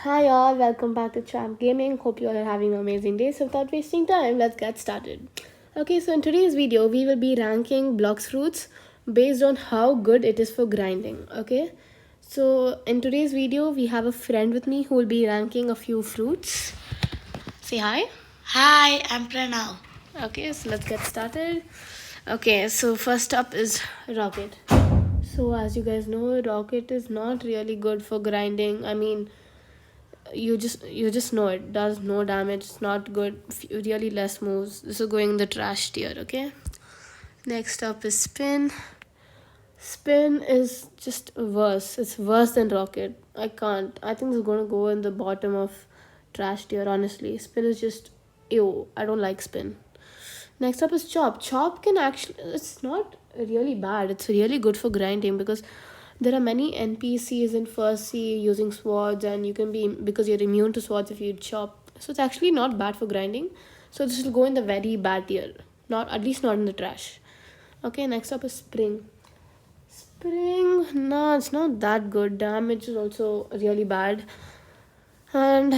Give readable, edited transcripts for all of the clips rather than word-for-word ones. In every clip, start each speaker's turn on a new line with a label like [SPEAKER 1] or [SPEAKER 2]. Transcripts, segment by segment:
[SPEAKER 1] Hi all, welcome back to Champ Gaming. Hope you all are having an amazing day. So without wasting time, let's get started. Okay, so in today's video, we will be ranking blocks fruits based on how good it is for grinding. Okay, so in today's video, we have a friend with me who will be ranking a few fruits. Say hi.
[SPEAKER 2] Hi, I'm Pranav.
[SPEAKER 1] Okay, so let's get started. Okay, so first up is rocket. So as you guys know, rocket is not really good for grinding. I mean, you just know it does no damage. It's not good. Really less moves. This is going in the trash tier. Okay, next up is spin. Spin is just worse. It's worse than rocket. I think it's gonna go in the bottom of trash tier. Honestly, spin is just ew. I don't like spin. Next up is chop. Chop can actually, it's not really bad. It's really good for grinding because there are many NPCs in first C using swords, and you can be, because you're immune to swords if you chop. So it's actually not bad for grinding. So this will go in the very bad tier. Not, at least not in the trash. Okay, next up is spring. Spring, no, it's not that good. Damage is also really bad. And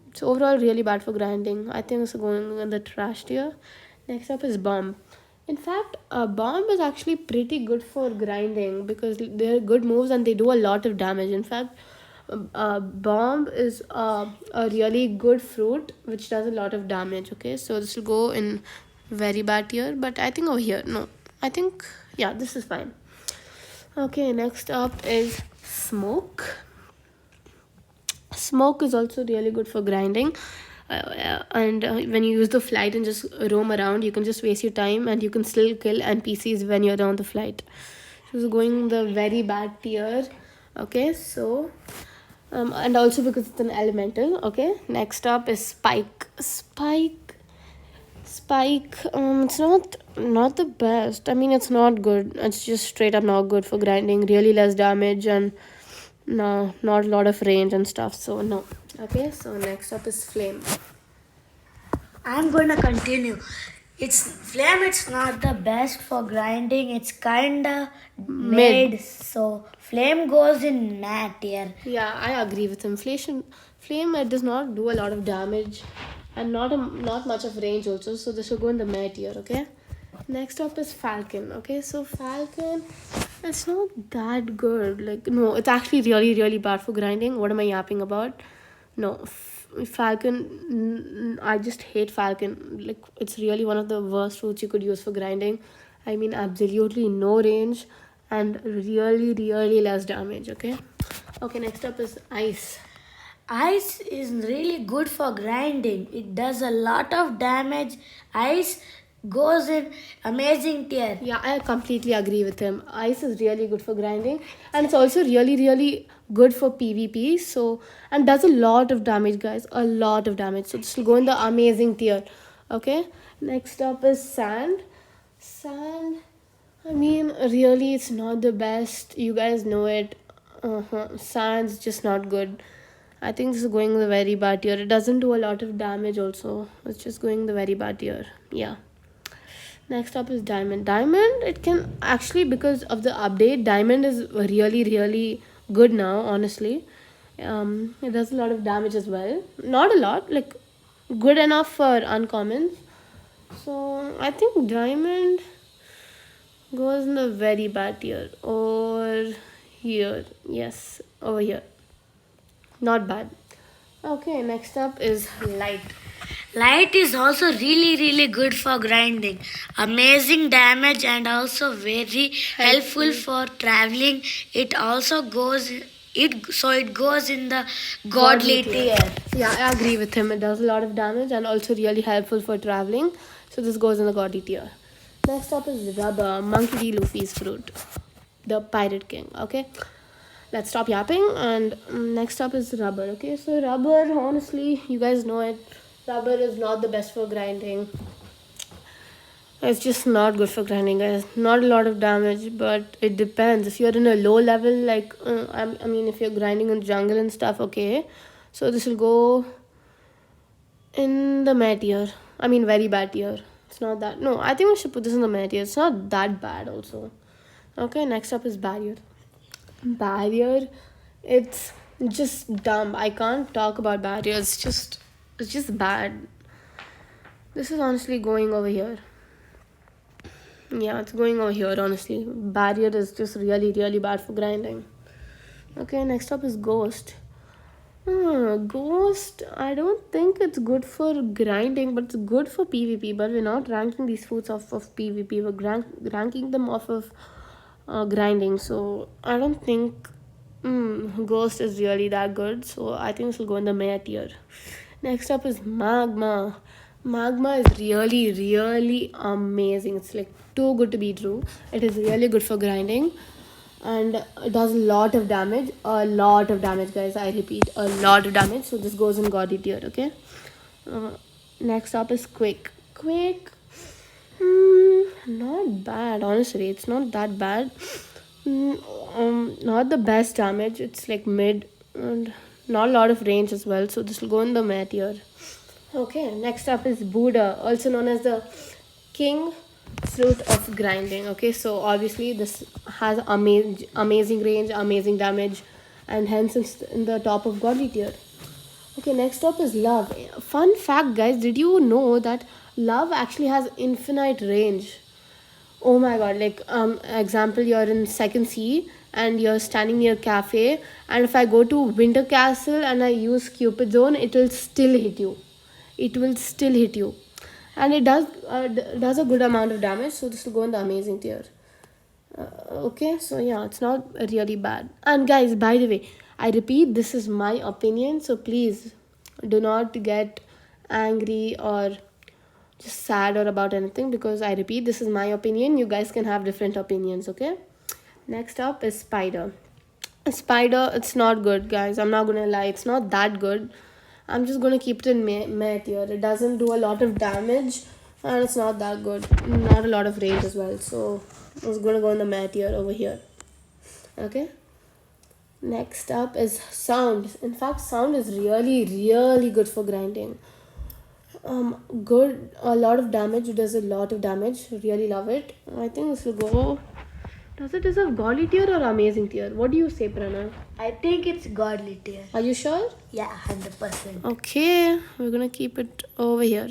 [SPEAKER 1] it's overall really bad for grinding. I think it's going in the trash tier. Next up is bomb. In fact, bomb is actually pretty good for grinding because they're good moves and they do a lot of damage. In fact, bomb is a really good fruit which does a lot of damage. Okay, so this will go in very bad tier, but I think over here, no, I think, yeah, this is fine. Okay, next up is smoke. Smoke is also really good for grinding. And when you use the flight and just roam around, you can just waste your time and you can still kill NPCs when you're on the flight. So it's going the very bad tier. Okay, so and also because it's an elemental. Okay, next up is spike. Spike, it's not the best. I mean, it's not good. It's just straight up not good for grinding. Really less damage and no, not a lot of range and stuff. So no. Okay, so next up is flame.
[SPEAKER 2] I'm gonna continue. It's flame. It's not the best for grinding. It's kinda
[SPEAKER 1] Mid.
[SPEAKER 2] made. So flame goes in mat tier.
[SPEAKER 1] Yeah, I agree with inflation. Flame, it does not do a lot of damage and not much of range also. So this will go in the mid tier. Okay. Next up is falcon. Okay, so falcon, it's not that good. Like, no, it's actually really bad for grinding. What am I yapping about? No, falcon. I just hate falcon. Like, it's really one of the worst fruits you could use for grinding. I mean, absolutely no range and really less damage. Okay. Okay. Next up is ice.
[SPEAKER 2] Ice is really good for grinding. It does a lot of damage. Ice goes in amazing tier.
[SPEAKER 1] Yeah, I completely agree with him. Ice is really good for grinding, and it's also really good for PvP. So, and does a lot of damage, guys. A lot of damage. So this will go in the amazing tier. Okay. Next up is sand. Sand. I mean, really, it's not the best. You guys know it. Sand's just not good. I think this is going the very bad tier. It doesn't do a lot of damage. Also, it's just going the very bad tier. Yeah. Next up is diamond. Diamond, it can actually, because of the update, diamond is really good now. Honestly, it does a lot of damage as well. Not a lot, like good enough for uncommons. So I think diamond goes in the very bad tier. Or here, yes, over here. Not bad. Okay, next up is light.
[SPEAKER 2] Light is also really good for grinding. Amazing damage and also very helpful for traveling. It also goes it goes in the godly tier.
[SPEAKER 1] Yeah, I agree with him. It does a lot of damage and also really helpful for traveling. So this goes in the godly tier. Next up is rubber, Monkey D. Luffy's fruit, the Pirate King. Okay, let's stop yapping. And next up is rubber. Okay, so rubber, honestly, you guys know it. Rubber is not the best for grinding. It's just not good for grinding, guys. Not a lot of damage, but it depends. If you're in a low level, like I mean, if you're grinding in jungle and stuff, okay. So this will go in the mid tier. I mean, very bad tier. It's not that. No, I think we should put this in the mid tier. It's not that bad, also. Okay, next up is barrier. Barrier, it's just dumb. I can't talk about barrier. It's just bad. This is honestly going over here. Yeah, it's going over here. Honestly, barrier is just really bad for grinding. Okay, next up is ghost. Ghost, I don't think it's good for grinding, but it's good for PvP. But we're not ranking these foods off of PvP. We're ranking them off of grinding. So I don't think Ghost is really that good. So I think this will go in the meh tier. Next up is Magma. Magma is really amazing. It's like too good to be true. It is really good for grinding, and it does a lot of damage, guys. I repeat, a lot of damage. So this goes in godly tier. Okay. uh, Next up is Quake. Not bad, honestly. It's not that bad. Not the best damage. It's like mid, and not a lot of range as well. So this will go in the meh tier. Okay, next up is Buddha, also known as the king fruit of grinding. Okay, so obviously this has amazing range, amazing damage, and hence it's in the top of godly tier. Okay, next up is love. Fun fact, guys, did you know that love actually has infinite range? Oh my god, like example, you're in second C and you're standing near cafe, and if I go to Winter Castle and I use Cupid Zone, it will still hit you. It will still hit you. And it does a good amount of damage, so this will go in the amazing tier. Okay, so yeah, it's not really bad. And guys, by the way, I repeat, this is my opinion, so please do not get angry or just sad or about anything, because I repeat, this is my opinion. You guys can have different opinions. Okay, next up is Spider. It's not good, guys. I'm not gonna lie, it's not that good. I'm just gonna keep it in meh tier. It doesn't do a lot of damage, and it's not that good. Not a lot of range as well. So it's gonna go in the meh tier over here. Okay. Next up is sound. In fact, sound is really good for grinding. Good. A lot of damage. It does a lot of damage. Really love it. I think this will go. Does it deserve godly tier or amazing tier? What do you say, Pranav?
[SPEAKER 2] I think it's godly tier.
[SPEAKER 1] Are you sure?
[SPEAKER 2] Yeah, 100%.
[SPEAKER 1] Okay, we're gonna keep it over here.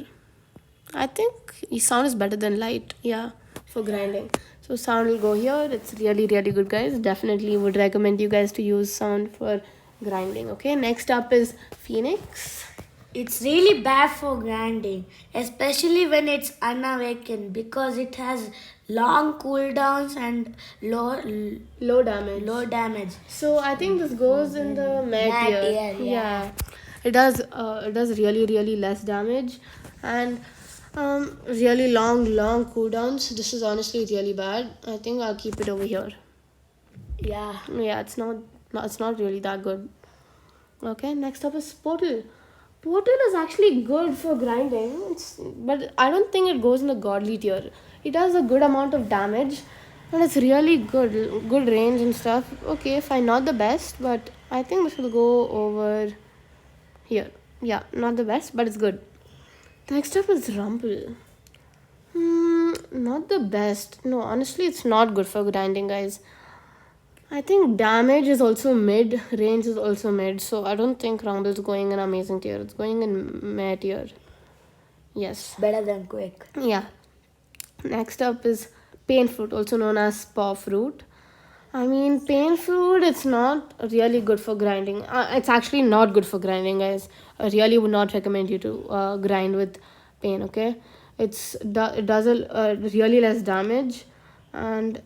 [SPEAKER 1] I think sound is better than light. Yeah, for grinding. So sound will go here. It's really good, guys. Definitely would recommend you guys to use sound for grinding. Okay, next up is Phoenix.
[SPEAKER 2] It's really bad for grinding, especially when it's unawakened, because it has long cooldowns and
[SPEAKER 1] Low damage.
[SPEAKER 2] low damage.
[SPEAKER 1] So I think this goes in the meh
[SPEAKER 2] Meh
[SPEAKER 1] tier.
[SPEAKER 2] tier, yeah.
[SPEAKER 1] It does. It does really less damage, and really long cooldowns. This is honestly really bad. I think I'll keep it over here.
[SPEAKER 2] Yeah.
[SPEAKER 1] Yeah, it's not really that good. Okay, next up is Portal. Portal is actually good for grinding, but I don't think it goes in the godly tier. It does a good amount of damage, and it's really good range and stuff. Okay, fine, not the best, but I think this will go over here. Yeah, not the best, but it's good. Next up is Rumble. Not the best. No, honestly, it's not good for grinding, guys. I think damage is also mid, range is also mid, so I don't think Rumble is going in amazing tier. It's going in meh tier. Yes.
[SPEAKER 2] Better than Quake.
[SPEAKER 1] Yeah. Next up is Pain Fruit, also known as Paw Fruit. I mean, Pain Fruit, it's not really good for grinding. It's actually not good for grinding, guys. I really would not recommend you to grind with Pain, okay? It does a really less damage, and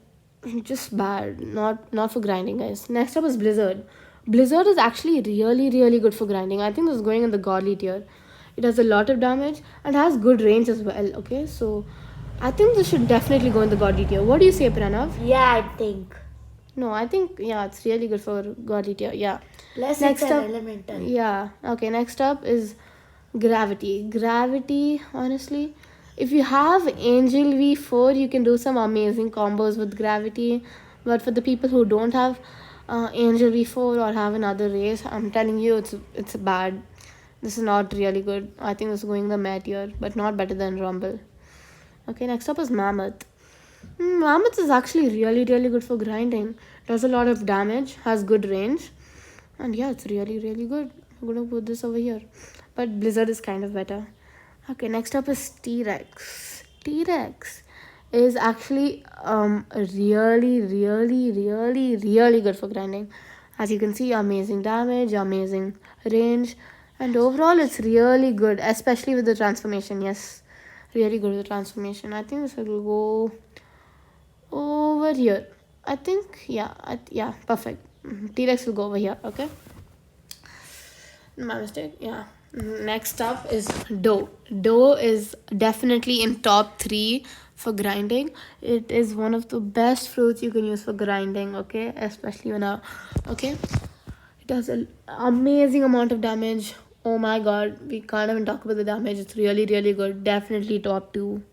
[SPEAKER 1] just bad. Not for grinding, guys. Next up is Blizzard. Blizzard is actually really good for grinding. I think this is going in the godly tier. It does a lot of damage and has good range as well. Okay, so I think this should definitely go in the godly tier. What do you say, Pranav?
[SPEAKER 2] Yeah, I think.
[SPEAKER 1] No, I think yeah, it's really good for godly tier. Yeah.
[SPEAKER 2] Plus,
[SPEAKER 1] Next
[SPEAKER 2] it's an
[SPEAKER 1] up,
[SPEAKER 2] elemental.
[SPEAKER 1] yeah. Okay, next up is Gravity. Gravity, honestly, if you have Angel V4, you can do some amazing combos with Gravity. But for the people who don't have Angel V4 or have another race, I'm telling you, it's bad. This is not really good. I think this is going the meh tier, but not better than Rumble. Okay, next up is Mammoth. Mammoth is actually really good for grinding. Does a lot of damage, has good range, And yeah, it's really really good. I'm gonna put this over here, but Blizzard is kind of better. Okay, next up is T-Rex. T-Rex is actually really really really really good for grinding. As you can see, amazing damage, amazing range, and overall it's really good, especially with the transformation. Yes, really good with the transformation. I think this will go over here. I think yeah, yeah, perfect. T-Rex will go over here. Okay, my mistake. Yeah. Next up is dough. Dough is definitely in top 3 for grinding. It is one of the best fruits you can use for grinding. Okay, especially when okay, it does an amazing amount of damage. Oh my god, we can't even talk about the damage. It's really really good. Definitely top 2.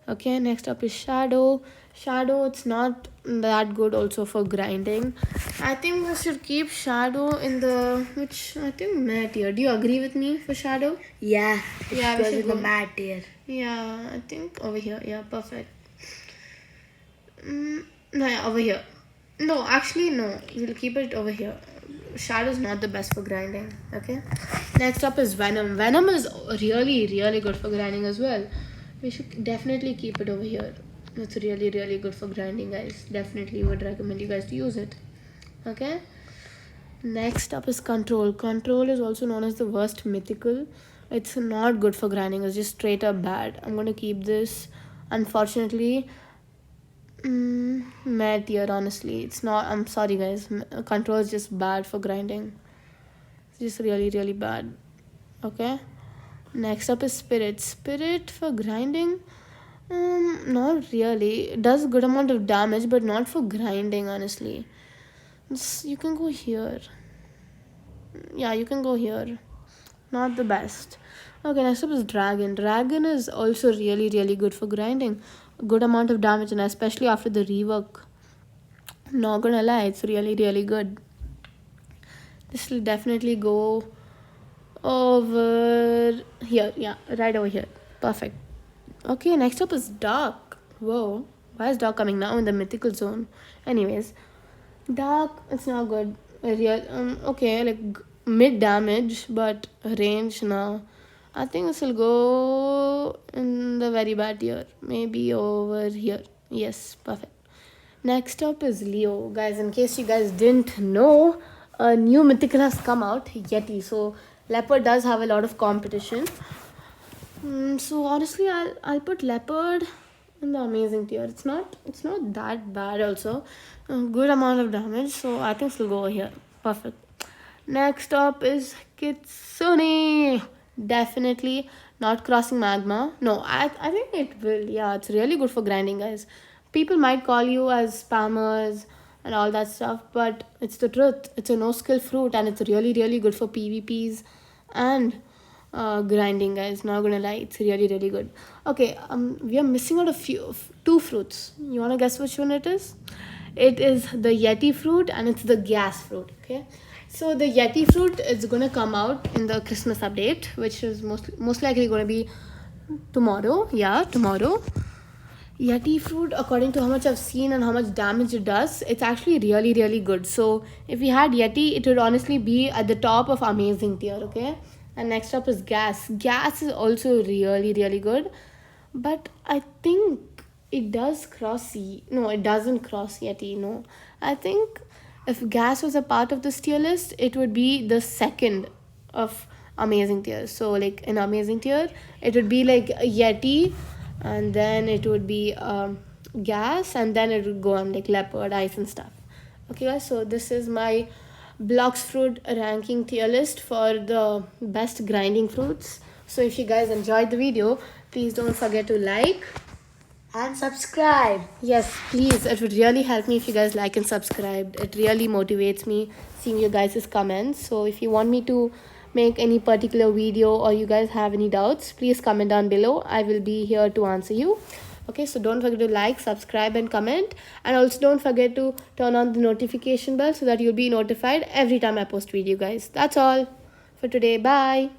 [SPEAKER 1] Okay, next up is shadow. Shadow, it's not that good also for grinding. I think we should keep shadow in the which I think mat tier. Do you agree with me for shadow?
[SPEAKER 2] Yeah,
[SPEAKER 1] Yeah,
[SPEAKER 2] it
[SPEAKER 1] we
[SPEAKER 2] goes
[SPEAKER 1] should
[SPEAKER 2] in the
[SPEAKER 1] go.
[SPEAKER 2] mat tier.
[SPEAKER 1] Yeah, I think over here. Yeah, perfect. No, yeah, over here. No, actually, no. We'll keep it over here. Shadow's not the best for grinding. Okay. Next up is Venom. Venom is really, really good for grinding as well. We should definitely keep it over here. It's really, really good for grinding, guys. Definitely would recommend you guys to use it. Okay. Next up is Control. Control is also known as the worst mythical. It's not good for grinding. It's just straight up bad. I'm gonna keep this. Unfortunately, mad tier, honestly. It's not. I'm sorry, guys. Control is just bad for grinding. It's just really, really bad. Okay. Next up is Spirit. Spirit for grinding. Not really. It does a good amount of damage, but not for grinding, honestly. You can go here. Yeah, you can go here. Not the best. Okay, next up is Dragon. Dragon is also really, really good for grinding. A good amount of damage, and especially after the rework. Not gonna lie, it's really, really good. This will definitely go over here. Yeah, right over here. Perfect. Okay, next up is Dark. Whoa, why is Dark coming now in the mythical zone? Anyways, Dark, it's not good. Real, okay, like mid damage, but range now. I think this will go in the very bad tier. Maybe over here. Yes, perfect. Next up is Leo. Guys, in case you guys didn't know, a new mythical has come out, Yeti. So Leopard does have a lot of competition. So honestly, I'll put Leopard in the amazing tier. It's not that bad also. A good amount of damage. So I think it'll go over here. Perfect. Next up is Kitsune. Definitely not crossing magma. No, I think it will. Yeah, it's really good for grinding, guys. People might call you as spammers and all that stuff, but it's the truth. It's a no skill fruit, and it's really really good for PvPs and grinding, guys. Not gonna lie, it's really really good. Okay, we are missing out two fruits. You wanna guess which one it is? It is the Yeti fruit and it's the gas fruit. Okay, so the Yeti fruit is gonna come out in the Christmas update, which is most likely gonna be tomorrow. Yeah, tomorrow. Yeti fruit, according to how much I've seen and how much damage it does, it's actually really, really good. So if we had Yeti, it would honestly be at the top of amazing tier, okay? And next up is gas. Gas is also really, really good. But I think it does cross no, it doesn't cross Yeti, no. I think if gas was a part of this tier list, it would be the second of amazing tier. So like in amazing tier, it would be like Yeti, and then it would be gas, and then it would go on like leopard, ice and stuff. Okay guys, so this is my blox fruit ranking tier list for the best grinding fruits. So if you guys enjoyed the video, please don't forget to like
[SPEAKER 2] And subscribe.
[SPEAKER 1] Yes, please. It would really help me if you guys like and subscribe. It really motivates me seeing you guys' comments. So if you want me to make any particular video or you guys have any doubts, please comment down below. I will be here to answer you. Okay, so don't forget to like, subscribe and comment. And also don't forget to turn on the notification bell so that you'll be notified every time I post video, guys. That's all for today. Bye.